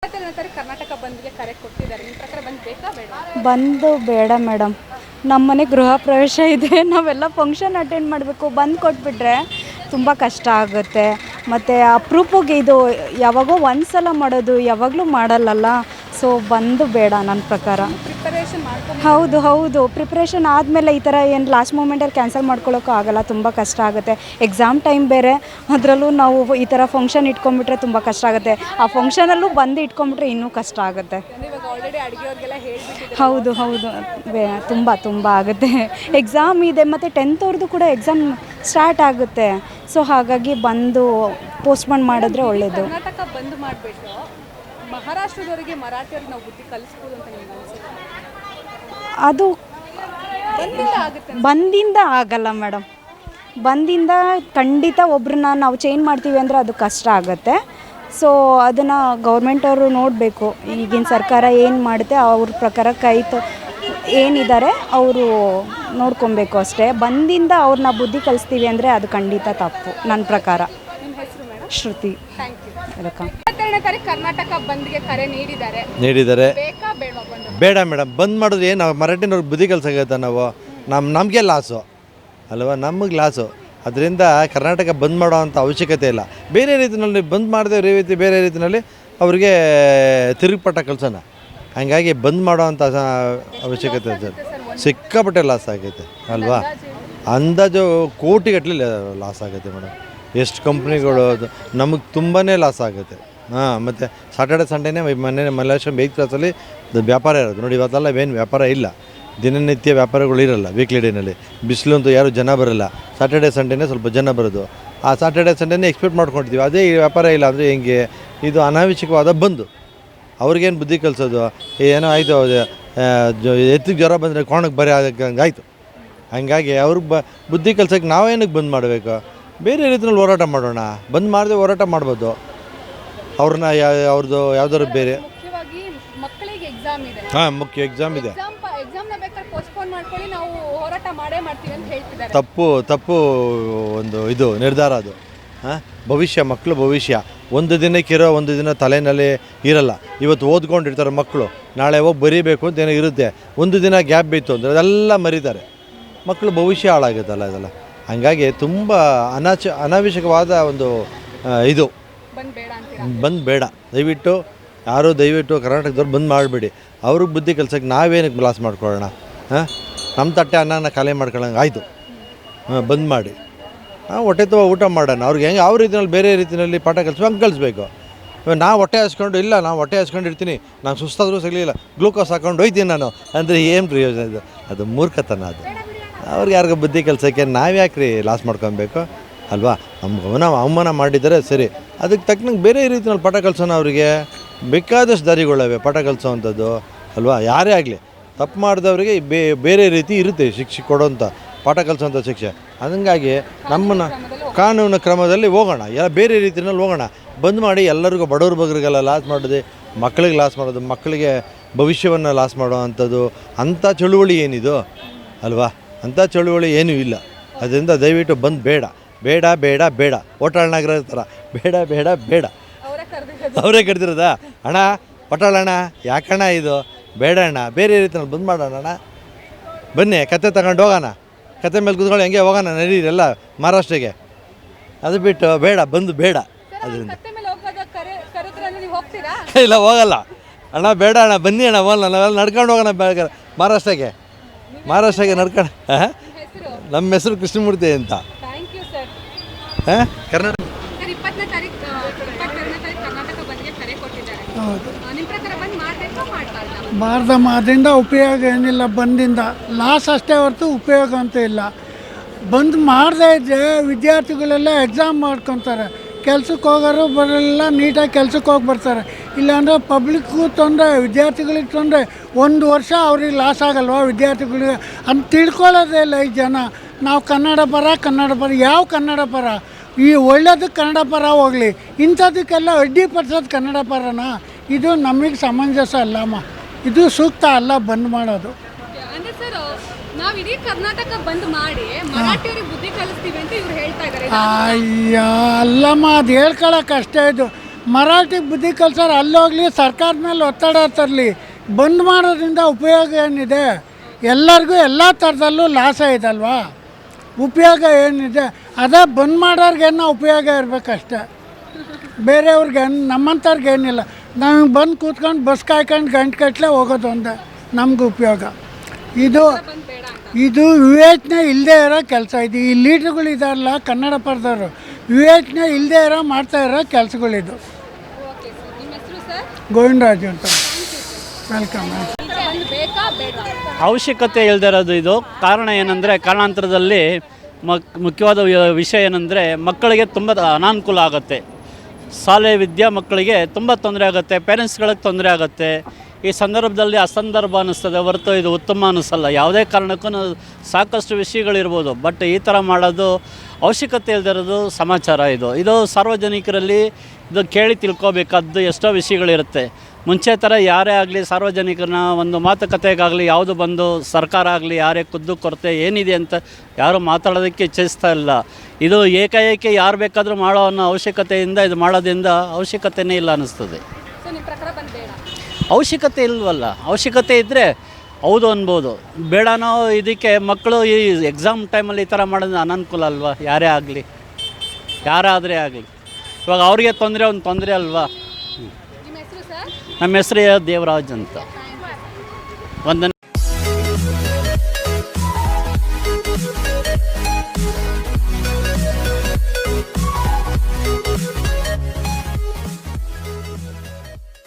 ಕರ್ನಾಟಕ ಬಂದ್ಗೆ ಕರೆ ಕೊಟ್ಟಿದ್ದಾರೆ. ನಿಮ್ಮ ಪ್ರಕಾರ ಬಂದ್ ಬೇಕಾ ಬೇಡ? ಬಂದು ಬೇಡ ಮೇಡಮ್. ನಮ್ಮ ಮನೆ ಗೃಹ ಪ್ರವೇಶ ಇದೆ, ನಾವೆಲ್ಲ ಫಂಕ್ಷನ್ ಅಟೆಂಡ್ ಮಾಡಬೇಕು. ಬಂದು ಕೊಟ್ಬಿಟ್ರೆ ತುಂಬ ಕಷ್ಟ ಆಗುತ್ತೆ. ಮತ್ತು ಅಪರೂಪಕ್ಕೆ ಇದು ಯಾವಾಗೋ ಒಂದು ಸಲ ಮಾಡೋದು, ಯಾವಾಗಲೂ ಮಾಡಲ್ಲಲ್ಲ. ಸೊ ಬಂದು ಬೇಡ ನನ್ನ ಪ್ರಕಾರ. ಪ್ರಿಪರೇಷನ್ ಮಾಡ್ಕೊಂಡು ಹೌದು ಪ್ರಿಪ್ರೇಷನ್ ಆದಮೇಲೆ ಈ ಥರ ಏನು ಲಾಸ್ಟ್ ಮೂಮೆಂಟಲ್ಲಿ ಕ್ಯಾನ್ಸಲ್ ಮಾಡ್ಕೊಳ್ಳೋಕ್ಕೂ ಆಗಲ್ಲ, ತುಂಬ ಕಷ್ಟ ಆಗುತ್ತೆ. ಎಕ್ಸಾಮ್ ಟೈಮ್ ಬೇರೆ, ಅದರಲ್ಲೂ ನಾವು ಈ ಥರ ಫಂಕ್ಷನ್ ಇಟ್ಕೊಂಡ್ಬಿಟ್ರೆ ತುಂಬ ಕಷ್ಟ ಆಗುತ್ತೆ. ಆ ಫಂಕ್ಷನಲ್ಲೂ ಬಂದು ಇಟ್ಕೊಂಡ್ಬಿಟ್ರೆ ಇನ್ನೂ ಕಷ್ಟ ಆಗುತ್ತೆ. ಇವಾಗ ಆಲ್ರೆಡಿ ಅಡುಗೆಯವ್ರಿಗೆಲ್ಲ ಹೇಳ್ಬಿಟ್ಟಿದ್ದಾರೆ. ಹೌದು ತುಂಬ ಆಗುತ್ತೆ. ಎಕ್ಸಾಮ್ ಇದೆ, ಮತ್ತು 10th ಅವ್ರದ್ದು ಕೂಡ ಎಕ್ಸಾಮ್ ಸ್ಟಾರ್ಟ್ ಆಗುತ್ತೆ. ಸೊ ಹಾಗಾಗಿ ಬಂದು ಪೋಸ್ಟ್ಪೋನ್ ಮಾಡಿದ್ರೆ ಒಳ್ಳೆಯದು. ಕರ್ನಾಟಕ ಬಂದ್ ಮಾಡಿಬಿಟ್ಟು ಮಹಾರಾಷ್ಟ್ರದವರಿಗೆ ಮರಾಠಿಯವ್ರಿಗೆ ನಾವು ಬುದ್ಧಿ ಕಲಿಸ್ಬೋದು ಅಂತ ನಿಮ್ಗೆ ಅನಿಸುತ್ತೆ? ಅದು ಬಂದಿಂದ ಆಗುತ್ತೆ. ಬಂದಿಂದ ಆಗಲ್ಲ ಮೇಡಮ್. ಬಂದಿಂದ ಖಂಡಿತ ಒಬ್ರನ್ನ ನಾವು ಚೇಂಜ್ ಮಾಡ್ತೀವಿ ಅಂದರೆ ಅದು ಕಷ್ಟ ಆಗುತ್ತೆ. ಸೊ ಅದನ್ನು ಗೌರ್ಮೆಂಟವರು ನೋಡಬೇಕು. ಈಗಿನ ಸರ್ಕಾರ ಏನು ಮಾಡುತ್ತೆ ಅವ್ರ ಪ್ರಕಾರ ಏನಿದ್ದಾರೆ ಅವರು ನೋಡ್ಕೊಬೇಕು ಅಷ್ಟೇ. ಬಂದಿಂದ ಅವ್ರನ್ನ ಬುದ್ಧಿ ಕಲಿಸ್ತೀವಿ ಅಂದರೆ ಅದು ಖಂಡಿತ ತಪ್ಪು ನನ್ನ ಪ್ರಕಾರ. ನಿಮ್ಮ ಹೆಸರು madam? Shruti. Thank you. Welcome. 22ನೇ ತಾರೀಕು ಕರ್ನಾಟಕ ಬಂದ್ಗೆ ಕರೆ ನೀಡಿದ್ದಾರೆ. ಬೇಕಾ ಬೇಡವಾ ಬಂದ್? ಬೇಡ ಮೇಡಮ್. ಬಂದ್ ಮಾಡಿದ್ರೆ ಏನು ಮರಾಠಿನವ್ರಿಗೆ ಬುದ್ಧಿ ಕಲ್ಸಾಗತ್ತೆ. ನಾವು ನಮಗೆ ಲಾಸು ಅಲ್ವಾ, ನಮಗೆ ಲಾಸು. ಅದರಿಂದ ಕರ್ನಾಟಕ ಬಂದ್ ಮಾಡೋ ಅಂಥ ಅವಶ್ಯಕತೆ ಇಲ್ಲ. ಬೇರೆ ರೀತಿಯಲ್ಲಿ ಬಂದ್ ಮಾಡದೆ ರೀತಿ ಬೇರೆ ರೀತಿಯಲ್ಲಿ ಅವ್ರಿಗೆ ತಿರುಗುಪಟ್ಟ ಕಲ್ಸೋಣ. ಹಂಗಾಗಿ ಬಂದ್ ಮಾಡೋ ಅಂಥ ಅವಶ್ಯಕತೆ ಇದೆ. ಸಿಕ್ಕಾಪಟ್ಟೆ ಲಾಸ್ ಆಗೈತೆ ಅಲ್ವಾ. ಅಂದಾಜು ಕೋಟಿಗಟ್ಟಲೆ ಲಾಸ್ ಆಗುತ್ತೆ ಮೇಡಮ್. ಎಷ್ಟು ಕಂಪ್ನಿಗಳು ನಮಗೆ ತುಂಬಾ ಲಾಸ್ ಆಗುತ್ತೆ. ಮತ್ತು ಸಾಟರ್ಡೆ ಸಂಡೇನೇ ಮಲ್ಲೇಶ್ವರಂ ಬೇಕ್ ಕ್ಲಾಸಲ್ಲಿ ವ್ಯಾಪಾರ ಇರೋದು ನೋಡಿ. ಇವತ್ತೆಲ್ಲ ಏನು ವ್ಯಾಪಾರ ಇಲ್ಲ, ದಿನನಿತ್ಯ ವ್ಯಾಪಾರಗಳು ಇರೋಲ್ಲ. ವೀಕ್ಲಿ ಡೇನಲ್ಲಿ ಬಿಸಿಲು ಅಂತೂ ಯಾರೂ ಜನ ಬರೋಲ್ಲ. ಸಾಟರ್ಡೆ ಸಂಡೇನೇ ಸ್ವಲ್ಪ ಜನ ಬರೋದು. ಆ ಸಾಟರ್ಡೆ ಸಂಡೇನೇ ಎಕ್ಸ್ಪೆಕ್ಟ್ ಮಾಡ್ಕೊಳ್ತೀವಿ. ಅದೇ ಈ ವ್ಯಾಪಾರ ಇಲ್ಲ ಅಂದರೆ ಹೆಂಗೆ? ಇದು ಅನಾವಶ್ಯಕವಾದ ಬಂದು ಅವ್ರಿಗೇನು ಬುದ್ಧಿ ಕಲಿಸೋದು? ಏನೋ ಆಯಿತು, ಎತ್ತಿಗೆ ಜ್ವರ ಬಂದರೆ ಕೋಣಕ್ಕೆ ಬರೀ ಆಗಂಗಾಯ್ತು. ಹಾಗಾಗಿ ಅವ್ರಿಗೆ ಬುದ್ಧಿ ಕಲ್ಸೋಕ್ಕೆ ನಾವೇನಕ್ಕೆ ಬಂದ್ ಮಾಡಬೇಕು? ಬೇರೆ ರೀತಿಯಲ್ಲಿ ಹೋರಾಟ ಮಾಡೋಣ. ಬಂದ್ ಮಾಡದೆ ಹೋರಾಟ ಮಾಡ್ಬೋದು. ಅವ್ರನ್ನ ಅವ್ರದ್ದು ಯಾವ್ದಾದ್ರು ಬೇರೆ ಮುಖ್ಯವಾಗಿ ಮಕ್ಕಳಿಗೆ ಎಕ್ಸಾಮ್ ಇದೆ. ಮುಖ್ಯ ಎಕ್ಸಾಮ್ ಇದೆ. ಎಕ್ಸಾಮ್ನ ಬೇಕಾದ್ರೆ ಪೋಸ್ಟ್ಪೋನ್ ಮಾಡ್ಕೊಳ್ಳಿ, ನಾವು ಹೋರಾಟ ಮಾಡೇ ಮಾಡ್ತೀವಿ ಅಂತ ಹೇಳ್ತಿದ್ದಾರೆ. ತಪ್ಪು ಇದು ನಿರ್ಧಾರ ಅದು. ಭವಿಷ್ಯ, ಮಕ್ಕಳು ಭವಿಷ್ಯ ಒಂದು ದಿನಕ್ಕಿರೋ, ಒಂದು ದಿನ ತಲೆಯಲ್ಲಿ ಇರಲ್ಲ. ಇವತ್ತು ಓದ್ಕೊಂಡಿರ್ತಾರೆ ಮಕ್ಕಳು, ನಾಳೆ ಹೋಗಿ ಬರೀಬೇಕು ಅಂತ ಏನೋ ಇರುತ್ತೆ. ಒಂದು ದಿನ ಗ್ಯಾಪ್ ಬಿತ್ತು ಅಂದರೆ ಅದೆಲ್ಲ ಮರೀತಾರೆ. ಮಕ್ಕಳು ಭವಿಷ್ಯ ಹಾಳಾಗುತ್ತಲ್ಲ ಇದೆಲ್ಲ. ಹಾಗಾಗಿ ತುಂಬ ಅನಾವಶ್ಯಕವಾದ ಒಂದು ಇದು ಬಂದ್ ಬೇಡ. ದಯವಿಟ್ಟು ಕರ್ನಾಟಕದವ್ರು ಬಂದ್ ಮಾಡಬೇಡಿ. ಅವ್ರಿಗೆ ಬುದ್ಧಿ ಕಲ್ಸೋಕ್ಕೆ ನಾವೇನಕ್ಕೆ ಲಾಸ್ ಮಾಡ್ಕೊಳ್ಳೋಣ? ನಮ್ಮ ತಟ್ಟೆ ಅನ್ನನ ಖಾಲಿ ಮಾಡ್ಕೊಳ್ಳೋಂಗೆ ಆಯಿತು. ಬಂದ್ ಮಾಡಿ ಹೊಟ್ಟೆ ತುಂಬ ಊಟ ಮಾಡೋಣ. ಅವ್ರಿಗೆ ಹೆಂಗೆ ಯಾವ ರೀತಿಯಲ್ಲಿ ಬೇರೆ ರೀತಿಯಲ್ಲಿ ಪಾಠ ಹಂಗೆ ಕಲಿಸ್ಬೇಕು. ನಾವು ಹೊಟ್ಟೆ ಹಸ್ಕೊಂಡಿರ್ತೀನಿ, ನಾನು ಸುಸ್ತಾದರೂ ಸಿಗಲಿಲ್ಲ, ಗ್ಲೂಕೋಸ್ ಹಾಕೊಂಡು ಹೋಯ್ತೀನಿ ನಾನು ಅಂದರೆ ಏನು ಪ್ರಯೋಜನ? ಅದು ಮೂರ್ಖತನ. ಅದು ಅವ್ರಿಗೆ ಯಾರಿಗೂ ಬುದ್ಧಿ ಕಲ್ಸೋಕ್ಕೆ ನಾವು ಯಾಕ್ರಿ ಲಾಸ್ ಮಾಡ್ಕೊಬೇಕು ಅಲ್ವಾ? ನಮ್ಗೆ ಅವಮಾನ ಮಾಡಿದರೆ ಸರಿ, ಅದಕ್ಕೆ ತಕ್ಕನಂಗೆ ಬೇರೆ ರೀತಿಯಲ್ಲಿ ಪಾಠ ಕಲ್ಸೋಣ. ಅವರಿಗೆ ಬೇಕಾದಷ್ಟು ದಾರಿಗಳವೆ ಪಾಠ ಕಲಿಸೋವಂಥದ್ದು ಅಲ್ವಾ. ಯಾರೇ ಆಗಲಿ ತಪ್ಪು ಮಾಡಿದವರಿಗೆ ಬೇರೆ ರೀತಿ ಇರುತ್ತೆ ಶಿಕ್ಷೆ ಕೊಡೋಂಥ, ಪಾಠ ಕಲಿಸೋಂಥ ಶಿಕ್ಷೆ. ಹಂಗಾಗಿ ನಮ್ಮನ್ನು ಕಾನೂನು ಕ್ರಮದಲ್ಲಿ ಹೋಗೋಣ, ಬೇರೆ ರೀತಿಯಲ್ಲಿ ಹೋಗೋಣ. ಬಂದ್ ಮಾಡಿ ಎಲ್ಲರಿಗೂ ಬಡವ್ರ ಬಗ್ಗರಿಗೆಲ್ಲ ಲಾಸ್ ಮಾಡೋದು, ಮಕ್ಕಳಿಗೆ ಲಾಸ್ ಮಾಡೋದು, ಮಕ್ಕಳಿಗೆ ಭವಿಷ್ಯವನ್ನು ಲಾಸ್ ಮಾಡೋ ಅಂಥದ್ದು ಅಂಥ ಚಳುವಳಿ ಏನಿದು ಅಲ್ವಾ? ಅಂಥ ಚಳುವಳಿ ಏನೂ ಇಲ್ಲ. ಅದರಿಂದ ದಯವಿಟ್ಟು ಬಂದ್ ಬೇಡ. ಓಟಾಳನಾಗಿರೋ ಥರ ಬೇಡ. ಅವರೇ ಕರೆದಿರೋದಾ? ಅಣ್ಣ ಒಟ್ಟಾಳಣ್ಣ, ಯಾಕಣ್ಣ ಇದು ಬೇಡ ಅಣ್ಣ, ಬೇರೆ ರೀತಿಯಲ್ಲಿ ಬಂದ್ ಮಾಡೋಣ ಅಣ್ಣ. ಬನ್ನಿ ಕತೆ ತಗೊಂಡು ಹೋಗೋಣ, ಕತೆ ಮೇಲೆ ಕೂತ್ಕೊಂಡು ಹೆಂಗೆ ಹೋಗೋಣ ನಡೀರೆಲ್ಲ ಮಹಾರಾಷ್ಟ್ರಕ್ಕೆ. ಅದು ಬಿಟ್ಟು ಬಂದು ಬೇಡ. ಅದರಿಂದ ಇಲ್ಲ, ಹೋಗಲ್ಲ ಅಣ್ಣ, ಬೇಡ ಅಣ್ಣ, ಬನ್ನಿ ಅಣ್ಣ, ಹೋಗಲ್ಲ. ನಾವೆಲ್ಲ ನಡ್ಕೊಂಡು ಹೋಗೋಣ ಮಹಾರಾಷ್ಟ್ರಕ್ಕೆ ನಡ್ಕೊಂಡು. ನಮ್ಮ ಹೆಸರು ಕೃಷ್ಣಮೂರ್ತಿ ಅಂತ. ಕರ್ನಾಟಕ ಅದರಿಂದ ಉಪಯೋಗ ಏನಿಲ್ಲ. ಬಂದಿಂದ ಲಾಸ್ ಅಷ್ಟೇ ಹೊರತು ಉಪಯೋಗ ಅಂತ ಇಲ್ಲ. ಬಂದ್ ಮಾಡದೇ ಇದ್ದರೆ ವಿದ್ಯಾರ್ಥಿಗಳೆಲ್ಲ ಎಕ್ಸಾಮ್ ಮಾಡ್ಕೊತಾರೆ, ಕೆಲ್ಸಕ್ಕೆ ಹೋಗೋರು ಬರಲ್ಲ, ನೀಟಾಗಿ ಕೆಲ್ಸಕ್ಕೆ ಹೋಗಿ ಬರ್ತಾರೆ. ಇಲ್ಲಾಂದರೆ ಪಬ್ಲಿಕ್ಗೂ ತೊಂದರೆ, ವಿದ್ಯಾರ್ಥಿಗಳಿಗೆ ತೊಂದರೆ. ಒಂದು ವರ್ಷ ಅವ್ರಿಗೆ ಲಾಸ್ ಆಗಲ್ವ ವಿದ್ಯಾರ್ಥಿಗಳಿಗೆ ಅಂತ ತಿಳ್ಕೊಳ್ಳೋದೇ ಇಲ್ಲ ಈ ಜನ. ನಾವು ಕನ್ನಡ ಪರ ಯಾವ ಕನ್ನಡ ಪರ? ಈ ಒಳ್ಳೇದಕ್ಕೆ ಕನ್ನಡ ಪರ ಹೋಗಲಿ, ಇಂಥದಕ್ಕೆಲ್ಲ ಅಡ್ಡಿಪಡಿಸೋದು ಕನ್ನಡ ಪರನಾ? ಇದು ನಮಗೆ ಸಮಂಜಸ ಅಲ್ಲಮ್ಮ, ಇದು ಸೂಕ್ತ ಅಲ್ಲ ಬಂದ್ ಮಾಡೋದು. ನಾವು ಇಡೀ ಕರ್ನಾಟಕ ಬಂದ್ ಮಾಡಿ ಮರಾಠಿಯರಿಗೆ ಬುದ್ಧಿ ಕಲಿಸ್ತೀವಿ ಅಂತ ಇವ್ರು ಹೇಳ್ತಾ ಇದ್ದಾರೆ. ಅಯ್ಯ ಅಲ್ಲಮ್ಮ, ಅದು ಹೇಳ್ಕೊಳಕ್ಕೆ ಅಷ್ಟೇ. ಇದು ಮರಾಠಿಗೆ ಬುದ್ಧಿ ಕಲ್ಸೋರು ಅಲ್ಲೋಗಲಿ, ಸರ್ಕಾರದ ಮೇಲೆ ಒತ್ತಡ ತರಲಿ. ಬಂದ್ ಮಾಡೋದ್ರಿಂದ ಉಪಯೋಗ ಏನಿದೆ? ಎಲ್ಲರಿಗೂ ಎಲ್ಲ ಥರದಲ್ಲೂ ಲಾಸ ಇದಲ್ವಾ, ಉಪಯೋಗ ಏನಿದೆ? ಅದೇ ಬಂದ್ ಮಾಡೋರ್ಗೇನೋ ಉಪಯೋಗ ಇರಬೇಕಷ್ಟೆ, ಬೇರೆಯವ್ರಿಗೆ ನಮ್ಮಂಥವ್ರಿಗೆ ಏನಿಲ್ಲ. ನಮಗೆ ಬಂದು ಕೂತ್ಕೊಂಡು ಬಸ್ ಕಾಯ್ಕೊಂಡು ಗಂಟೆ ಹೋಗೋದು ಒಂದೇ ನಮ್ಗೆ ಉಪಯೋಗ. ಇದು ವಿವೇಚನೆ ಇಲ್ಲದೆ ಇರೋ ಕೆಲಸ. ಇದು ಈ ಲೀಡ್ರುಗಳು ಇದಾರಲ್ಲ ಕನ್ನಡ ಪರದವರು, ವಿವೇಚನೆ ಇಲ್ಲದೆ ಮಾಡ್ತಾ ಇರೋ ಕೆಲಸಗಳಿದು. ಗೋವಿಂದರಾಜು ಅಂತ. ವೆಲ್ಕಮ್. ಅವಶ್ಯಕತೆ ಇಲ್ಲದಿರೋದು ಇದು. ಕಾರಣ ಏನಂದರೆ, ಕಾರಣಾಂತರದಲ್ಲಿ ಮುಖ್ಯವಾದ ವಿಷಯ ಏನಂದರೆ, ಮಕ್ಕಳಿಗೆ ತುಂಬ ಅನಾನುಕೂಲ ಆಗುತ್ತೆ. ಶಾಲೆ ವಿದ್ಯಾ ಮಕ್ಕಳಿಗೆ ತುಂಬ ತೊಂದರೆ ಆಗುತ್ತೆ, ಪೇರೆಂಟ್ಸ್ಗಳಿಗೆ ತೊಂದರೆ ಆಗುತ್ತೆ. ಈ ಸಂದರ್ಭದಲ್ಲಿ ಅಸಂದರ್ಭ ಅನ್ನಿಸ್ತದೆ ಹೊರತು ಇದು ಉತ್ತಮ ಅನ್ನಿಸಲ್ಲ. ಯಾವುದೇ ಕಾರಣಕ್ಕೂ ಸಾಕಷ್ಟು ವಿಷಯಗಳಿರ್ಬೋದು, ಬಟ್ ಈ ಥರ ಮಾಡೋದು ಅವಶ್ಯಕತೆ ಇಲ್ಲದಿರೋದು ಸಮಾಚಾರ. ಇದು ಸಾರ್ವಜನಿಕರಲ್ಲಿ ಇದು ಕೇಳಿ ತಿಳ್ಕೊಬೇಕಾದ್ದು ಎಷ್ಟೋ ವಿಷಯಗಳಿರುತ್ತೆ. ಮುಂಚೆ ಥರ ಯಾರೇ ಆಗಲಿ ಸಾರ್ವಜನಿಕರನ್ನ ಒಂದು ಮಾತುಕತೆಗಾಗಲಿ ಯಾವುದು ಬಂದು ಸರ್ಕಾರ ಆಗಲಿ ಯಾರೇ ಖುದ್ದು ಕೊರತೆ ಏನಿದೆ ಅಂತ ಯಾರು ಮಾತಾಡೋದಕ್ಕೆ ಇಚ್ಛಿಸ್ತಾ ಇಲ್ಲ. ಇದು ಏಕಾಏಕಿ ಯಾರು ಬೇಕಾದರೂ ಮಾಡೋ ಅನ್ನೋ ಅವಶ್ಯಕತೆಯಿಂದ ಇದು ಮಾಡೋದ್ರಿಂದ ಅವಶ್ಯಕತೆಯೇ ಇಲ್ಲ ಅನ್ನಿಸ್ತದೆ. ಅವಶ್ಯಕತೆ ಇಲ್ವಲ್ಲ, ಅವಶ್ಯಕತೆ ಇದ್ದರೆ ಹೌದು ಅನ್ಬೋದು, ಬೇಡನೋ. ಇದಕ್ಕೆ ಮಕ್ಕಳು ಈ ಎಕ್ಸಾಮ್ ಟೈಮಲ್ಲಿ ಈ ಥರ ಮಾಡೋದು ಅನಾನುಕೂಲ ಅಲ್ವಾ? ಯಾರೇ ಆಗಲಿ, ಯಾರಾದರೆ ಆಗಲಿ, ಇವಾಗ ಅವ್ರಿಗೆ ತೊಂದರೆ ಒಂದು ತೊಂದರೆ ಅಲ್ವಾ. ನಮ್ಮ ಹೆಸರು ದೇವರಾಜ್ ಅಂತ. ವಂದನೆ.